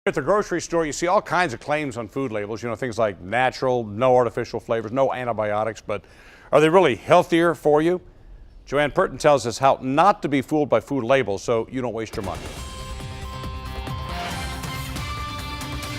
At the grocery store, you see all kinds of claims on food labels, things like natural, no artificial flavors, no antibiotics, but are they really healthier for you? Joanne Purton tells us how not to be fooled by food labels so you don't waste your money.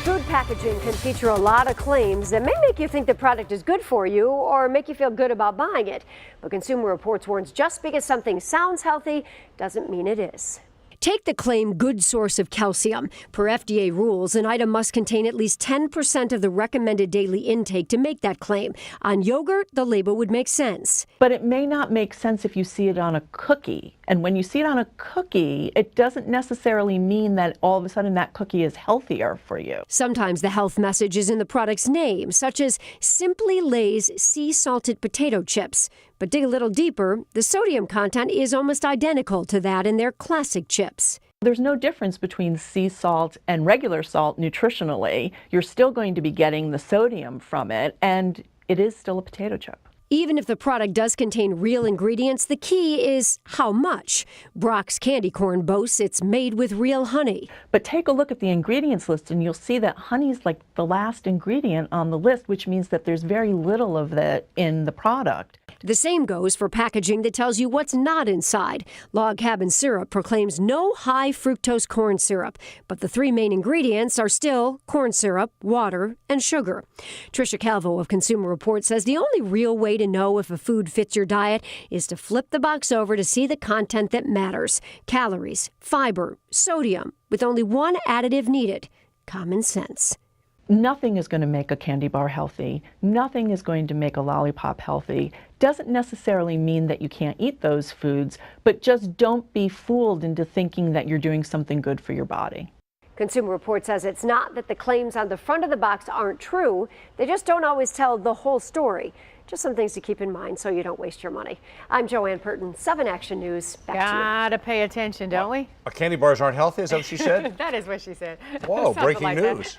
Food packaging can feature a lot of claims that may make you think the product is good for you or make you feel good about buying it. But Consumer Reports warns just because something sounds healthy doesn't mean it is. Take the claim good source of calcium. Per FDA rules, an item must contain at least 10% of the recommended daily intake to make that claim. On yogurt, the label would make sense. But it may not make sense if you see it on a cookie. And when you see it on a cookie, it doesn't necessarily mean that all of a sudden that cookie is healthier for you. Sometimes the health message is in the product's name, such as Simply Lay's sea salted potato chips. But dig a little deeper, the sodium content is almost identical to that in their classic chips. There's no difference between sea salt and regular salt nutritionally. You're still going to be getting the sodium from it, and it is still a potato chip. Even if the product does contain real ingredients, the key is how much. Brock's candy corn boasts it's made with real honey. But take a look at the ingredients list and you'll see that honey is like the last ingredient on the list, which means that there's very little of it in the product. The same goes for packaging that tells you what's not inside. Log Cabin Syrup proclaims no high fructose corn syrup, but the three main ingredients are still corn syrup, water, and sugar. Tricia Calvo of Consumer Reports says the only real way to know if a food fits your diet is to flip the box over to see the content that matters. Calories, fiber, sodium, with only one additive needed: common sense. Nothing is going to make a candy bar healthy. Nothing is going to make a lollipop healthy. Doesn't necessarily mean that you can't eat those foods, but just don't be fooled into thinking that you're doing something good for your body. Consumer Reports says it's not that the claims on the front of the box aren't true. They just don't always tell the whole story. Just some things to keep in mind so you don't waste your money. I'm Joanne Purton, 7 Action News. Back to you. Gotta pay attention, don't we? Candy bars aren't healthy, is that what she said? That is what she said. Whoa, breaking like news.